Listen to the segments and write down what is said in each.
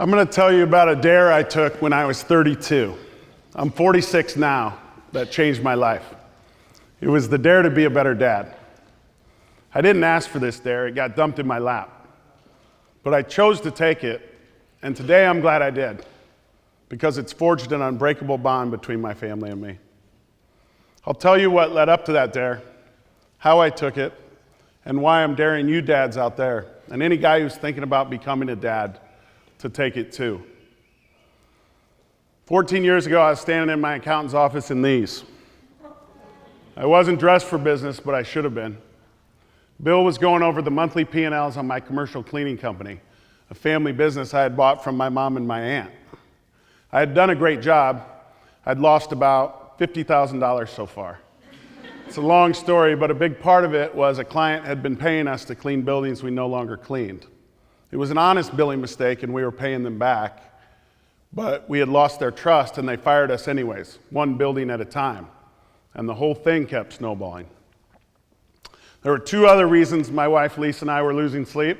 I'm going to tell you about a dare I took when I was 32. I'm 46 now. That changed my life. It was the dare to be a better dad. I didn't ask for this dare. It got dumped in my lap. But I chose to take it, and today I'm glad I did, because it's forged an unbreakable bond between my family and me. I'll tell you what led up to that dare, how I took it, and why I'm daring you dads out there, and any guy who's thinking about becoming a dad, to take it too. 14 years ago, I was standing in my accountant's office in these. I wasn't dressed for business, but I should have been. Bill was going over the monthly P&Ls on my commercial cleaning company, a family business I had bought from my mom and my aunt. I had done a great job. I'd lost about $50,000 so far. It's a long story, but a big part of it was a client had been paying us to clean buildings we no longer cleaned. It was an honest billing mistake, and we were paying them back, but we had lost their trust, and they fired us anyways, one building at a time, and the whole thing kept snowballing. There were two other reasons my wife Lisa and I were losing sleep.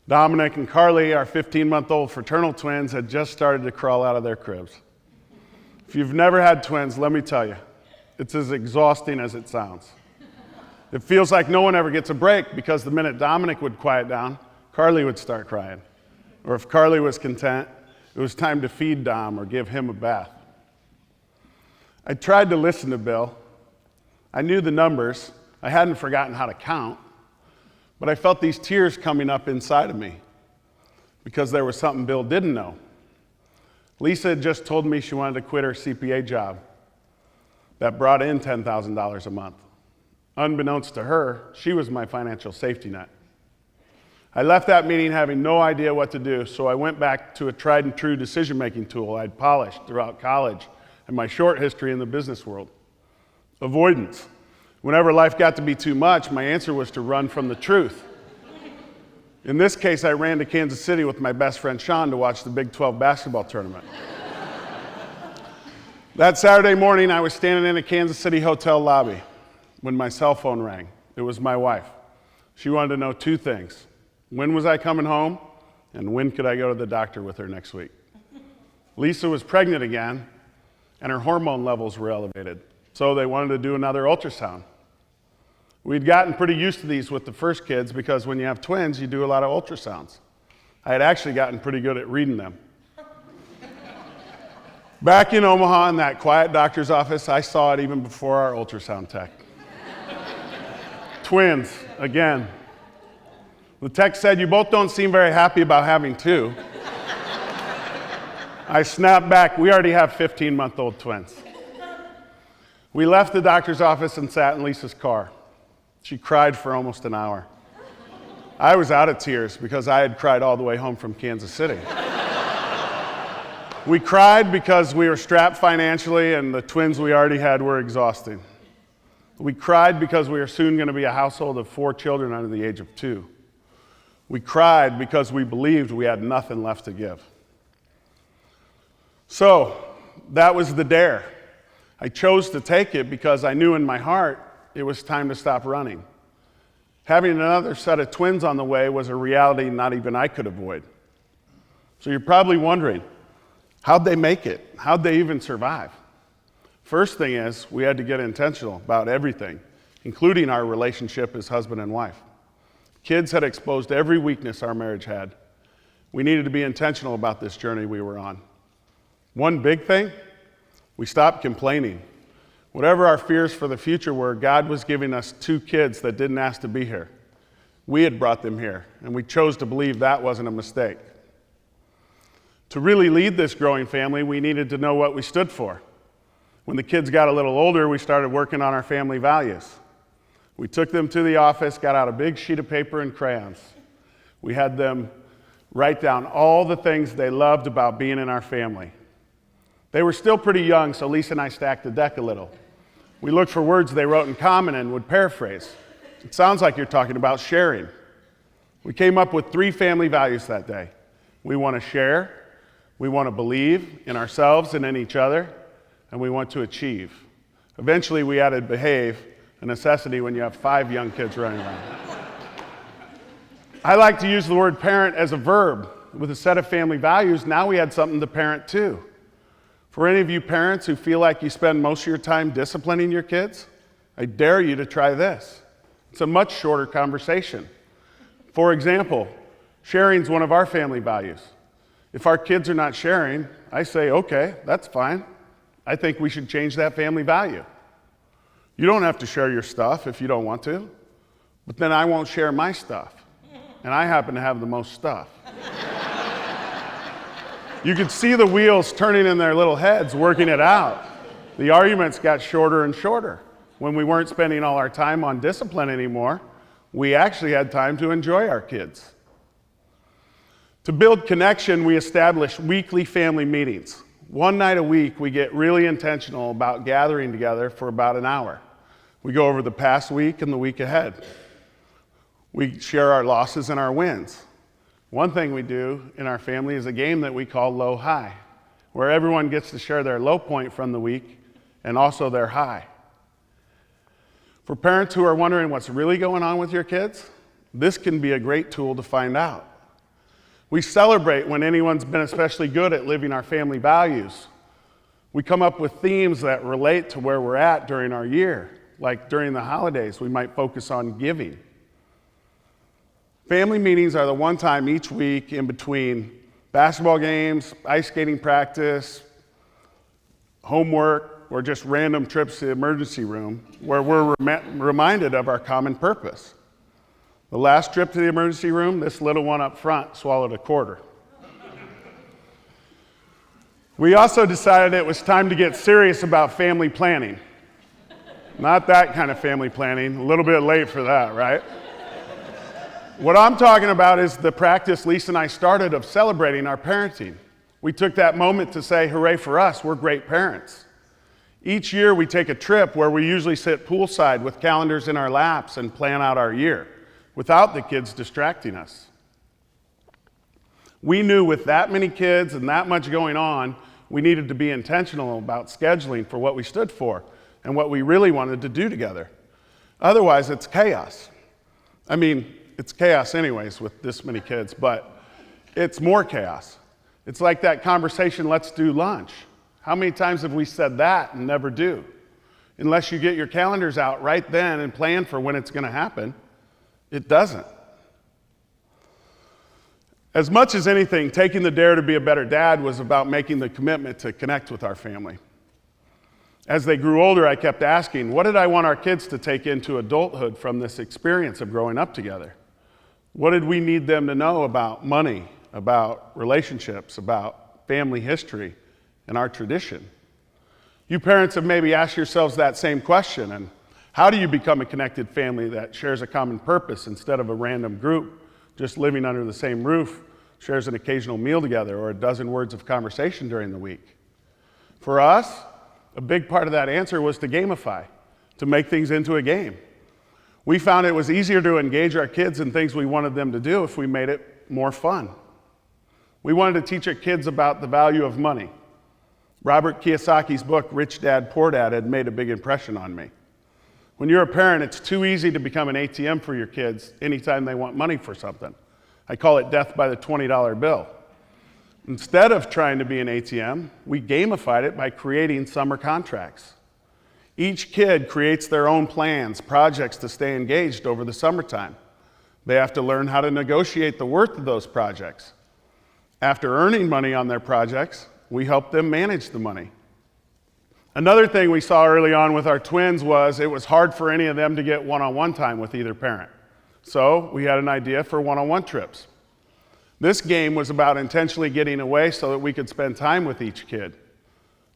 Dominic and Carly, our 15-month-old fraternal twins, had just started to crawl out of their cribs. If you've never had twins, let me tell you, it's as exhausting as it sounds. It feels like no one ever gets a break, because the minute Dominic would quiet down, Carly would start crying. Or if Carly was content, it was time to feed Dom or give him a bath. I tried to listen to Bill. I knew the numbers. I hadn't forgotten how to count. But I felt these tears coming up inside of me because there was something Bill didn't know. Lisa had just told me she wanted to quit her CPA job that brought in $10,000 a month. Unbeknownst to her, she was my financial safety net. I left that meeting having no idea what to do, so I went back to a tried and true decision-making tool I'd polished throughout college and my short history in the business world. Avoidance. Whenever life got to be too much, my answer was to run from the truth. In this case, I ran to Kansas City with my best friend Sean to watch the Big 12 basketball tournament. That Saturday morning, I was standing in a Kansas City hotel lobby when my cell phone rang. It was my wife. She wanted to know two things. When was I coming home, and when could I go to the doctor with her next week? Lisa was pregnant again, and her hormone levels were elevated, so they wanted to do another ultrasound. We'd gotten pretty used to these with the first kids, because when you have twins, you do a lot of ultrasounds. I had actually gotten pretty good at reading them. Back in Omaha in that quiet doctor's office, I saw it even before our ultrasound tech. Twins, again. The tech said, "You both don't seem very happy about having two." I snapped back, "We already have 15-month-old twins." We left the doctor's office and sat in Lisa's car. She cried for almost an hour. I was out of tears because I had cried all the way home from Kansas City. We cried because we were strapped financially and the twins we already had were exhausting. We cried because we were soon going to be a household of 4 children under the age of 2. We cried because we believed we had nothing left to give. So, that was the dare. I chose to take it because I knew in my heart it was time to stop running. Having another set of twins on the way was a reality not even I could avoid. So you're probably wondering, how'd they make it? How'd they even survive? First thing is, we had to get intentional about everything, including our relationship as husband and wife. Kids had exposed every weakness our marriage had. We needed to be intentional about this journey we were on. One big thing, we stopped complaining. Whatever our fears for the future were, God was giving us 2 kids that didn't ask to be here. We had brought them here, and we chose to believe that wasn't a mistake. To really lead this growing family, we needed to know what we stood for. When the kids got a little older, we started working on our family values. We took them to the office, got out a big sheet of paper and crayons. We had them write down all the things they loved about being in our family. They were still pretty young, so Lisa and I stacked the deck a little. We looked for words they wrote in common and would paraphrase. It sounds like you're talking about sharing. We came up with 3 family values that day. We want to share, we want to believe in ourselves and in each other, and we want to achieve. Eventually, we added behave, a necessity when you have 5 young kids running around. I like to use the word parent as a verb. with a set of family values, now we had something to parent to. For any of you parents who feel like you spend most of your time disciplining your kids, I dare you to try this. It's a much shorter conversation. For example, sharing is one of our family values. If our kids are not sharing, I say, okay, that's fine. I think we should change that family value. You don't have to share your stuff if you don't want to, but then I won't share my stuff. And I happen to have the most stuff. You could see the wheels turning in their little heads, working it out. The arguments got shorter and shorter. When we weren't spending all our time on discipline anymore, we actually had time to enjoy our kids. To build connection, we established weekly family meetings. One night a week, we get really intentional about gathering together for about an hour. We go over the past week and the week ahead. We share our losses and our wins. One thing we do in our family is a game that we call low high, where everyone gets to share their low point from the week and also their high. For parents who are wondering what's really going on with your kids, this can be a great tool to find out. We celebrate when anyone's been especially good at living our family values. We come up with themes that relate to where we're at during our year. Like during the holidays, we might focus on giving. Family meetings are the one time each week in between basketball games, ice skating practice, homework, or just random trips to the emergency room where we're reminded of our common purpose. The last trip to the emergency room, this little one up front swallowed a quarter. We also decided it was time to get serious about family planning. Not that kind of family planning, a little bit late for that, right? What I'm talking about is the practice Lisa and I started of celebrating our parenting. We took that moment to say, hooray for us, we're great parents. Each year we take a trip where we usually sit poolside with calendars in our laps and plan out our year without the kids distracting us. We knew with that many kids and that much going on, we needed to be intentional about scheduling for what we stood for and what we really wanted to do together. Otherwise, it's chaos. I mean, it's chaos anyways with this many kids, but it's more chaos. It's like that conversation, let's do lunch. How many times have we said that and never do? Unless you get your calendars out right then and plan for when it's going to happen, it doesn't. As much as anything, taking the dare to be a better dad was about making the commitment to connect with our family. As they grew older, I kept asking, what did I want our kids to take into adulthood from this experience of growing up together? What did we need them to know about money, about relationships, about family history, and our tradition? You parents have maybe asked yourselves that same question, and how do you become a connected family that shares a common purpose instead of a random group just living under the same roof, shares an occasional meal together or a dozen words of conversation during the week? For us, a big part of that answer was to gamify, to make things into a game. We found it was easier to engage our kids in things we wanted them to do if we made it more fun. We wanted to teach our kids about the value of money. Robert Kiyosaki's book, Rich Dad, Poor Dad, had made a big impression on me. When you're a parent, it's too easy to become an ATM for your kids anytime they want money for something. I call it death by the $20 bill. Instead of trying to be an ATM, we gamified it by creating summer contracts. Each kid creates their own plans, projects to stay engaged over the summertime. They have to learn how to negotiate the worth of those projects. After earning money on their projects, we help them manage the money. Another thing we saw early on with our twins was it was hard for any of them to get one-on-one time with either parent. So we had an idea for one-on-one trips. This game was about intentionally getting away so that we could spend time with each kid.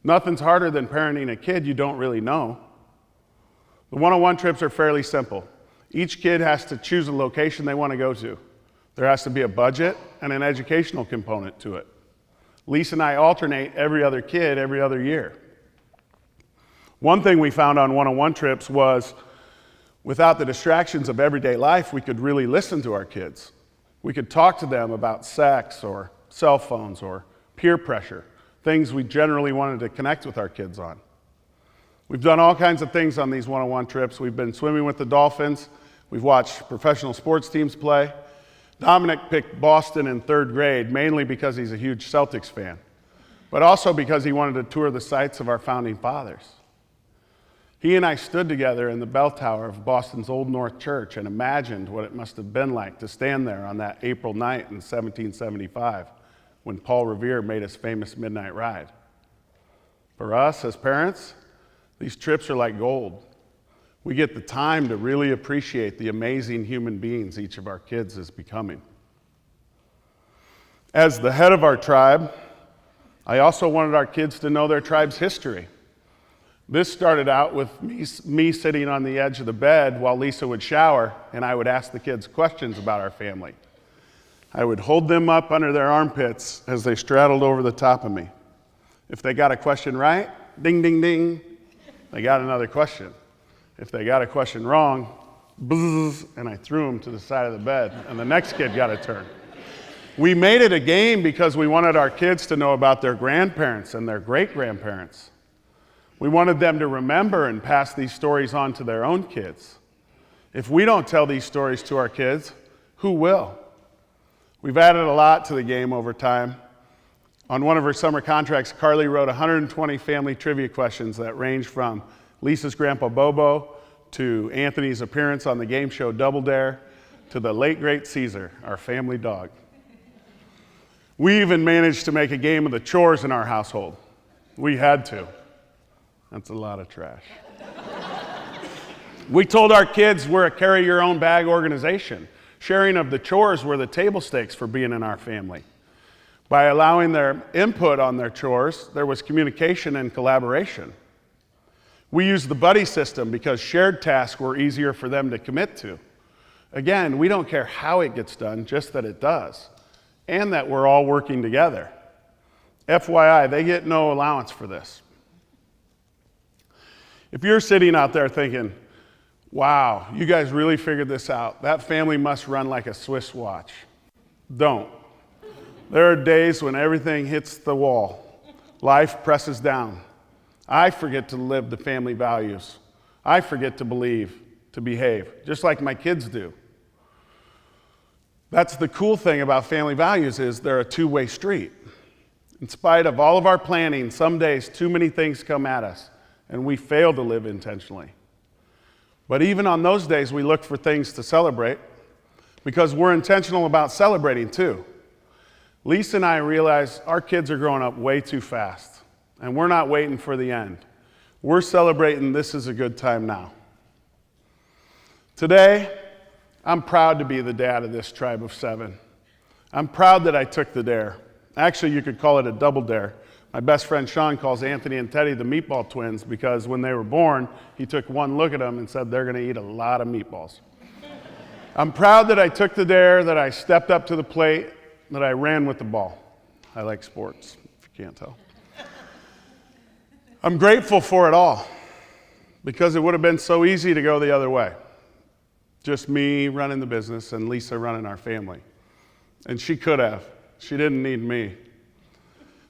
Nothing's harder than parenting a kid you don't really know. The one-on-one trips are fairly simple. Each kid has to choose a location they want to go to. There has to be a budget and an educational component to it. Lisa and I alternate every other kid every other year. One thing we found on one-on-one trips was without the distractions of everyday life, we could really listen to our kids. We could talk to them about sex or cell phones or peer pressure, things we generally wanted to connect with our kids on. We've done all kinds of things on these one-on-one trips. We've been swimming with the dolphins. We've watched professional sports teams play. Dominic picked Boston in third grade, mainly because he's a huge Celtics fan, but also because he wanted to tour the sites of our founding fathers. He and I stood together in the bell tower of Boston's Old North Church and imagined what it must have been like to stand there on that April night in 1775 when Paul Revere made his famous midnight ride. For us as parents, these trips are like gold. We get the time to really appreciate the amazing human beings each of our kids is becoming. As the head of our tribe, I also wanted our kids to know their tribe's history. This started out with me sitting on the edge of the bed while Lisa would shower, and I would ask the kids questions about our family. I would hold them up under their armpits as they straddled over the top of me. If they got a question right, ding, ding, ding, they got another question. If they got a question wrong, buzz, and I threw them to the side of the bed, and the next kid got a turn. We made it a game because we wanted our kids to know about their grandparents and their great-grandparents. We wanted them to remember and pass these stories on to their own kids. If we don't tell these stories to our kids, who will? We've added a lot to the game over time. On one of her summer contracts, Carly wrote 120 family trivia questions that range from Lisa's grandpa Bobo to Anthony's appearance on the game show Double Dare to the late great Caesar, our family dog. We even managed to make a game of the chores in our household. We had to. That's a lot of trash. We told our kids we're a carry-your-own-bag organization. Sharing of the chores were the table stakes for being in our family. By allowing their input on their chores, there was communication and collaboration. We used the buddy system because shared tasks were easier for them to commit to. Again, we don't care how it gets done, just that it does, and that we're all working together. FYI, they get no allowance for this. If you're sitting out there thinking, wow, you guys really figured this out, that family must run like a Swiss watch. Don't. There are days when everything hits the wall. Life presses down. I forget to live the family values. I forget to believe, to behave, just like my kids do. That's the cool thing about family values is they're a two-way street. In spite of all of our planning, some days too many things come at us, and we fail to live intentionally. But even on those days, we look for things to celebrate because we're intentional about celebrating too. Lisa and I realize our kids are growing up way too fast, and we're not waiting for the end. We're celebrating this is a good time now. Today, I'm proud to be the dad of this tribe of 7. I'm proud that I took the dare. Actually, you could call it a double dare. My best friend Sean calls Anthony and Teddy the meatball twins because when they were born, he took one look at them and said they're going to eat a lot of meatballs. I'm proud that I took the dare, that I stepped up to the plate, that I ran with the ball. I like sports, if you can't tell. I'm grateful for it all because it would have been so easy to go the other way. Just me running the business and Lisa running our family. And she could have. She didn't need me.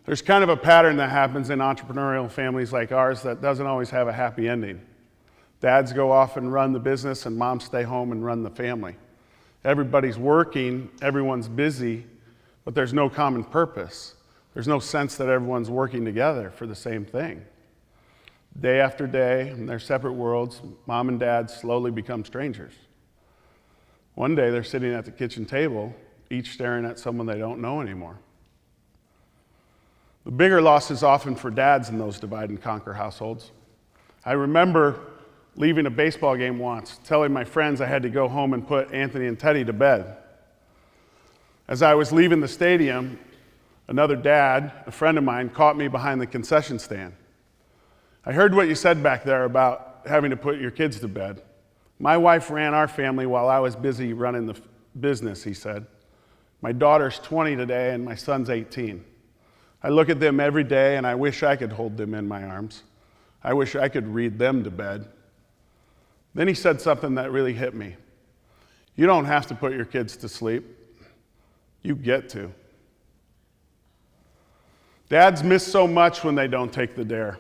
There's kind of a pattern that happens in entrepreneurial families like ours that doesn't always have a happy ending. Dads go off and run the business and moms stay home and run the family. Everybody's working, everyone's busy, but there's no common purpose. There's no sense that everyone's working together for the same thing. Day after day, in their separate worlds, mom and dad slowly become strangers. One day they're sitting at the kitchen table, each staring at someone they don't know anymore. The bigger loss is often for dads in those divide and conquer households. I remember leaving a baseball game once, telling my friends I had to go home and put Anthony and Teddy to bed. As I was leaving the stadium, another dad, a friend of mine, caught me behind the concession stand. I heard what you said back there about having to put your kids to bed. My wife ran our family while I was busy running the business, he said. My daughter's 20 today and my son's 18. I look at them every day and I wish I could hold them in my arms. I wish I could read them to bed. Then he said something that really hit me. You don't have to put your kids to sleep. You get to. Dads miss so much when they don't take the dare.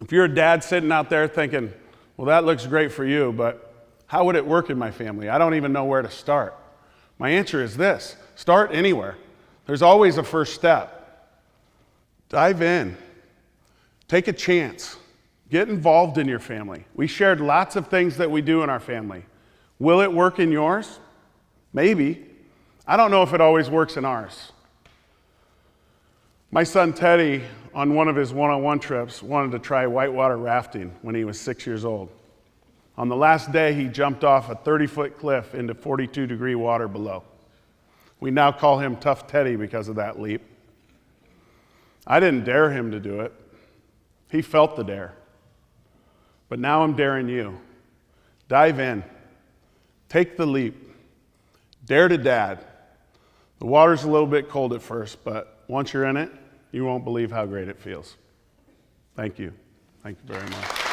If you're a dad sitting out there thinking, well, that looks great for you, but how would it work in my family? I don't even know where to start. My answer is this: start anywhere. There's always a first step. Dive in. Take a chance. Get involved in your family. We shared lots of things that we do in our family. Will it work in yours? Maybe. I don't know if it always works in ours. My son Teddy, on one of his one-on-one trips, wanted to try whitewater rafting when he was 6 years old. On the last day, he jumped off a 30-foot cliff into 42-degree water below. We now call him Tough Teddy because of that leap. I didn't dare him to do it. He felt the dare. But now I'm daring you. Dive in. Take the leap. Dare to dad. The water's a little bit cold at first, but once you're in it, you won't believe how great it feels. Thank you. Thank you very much.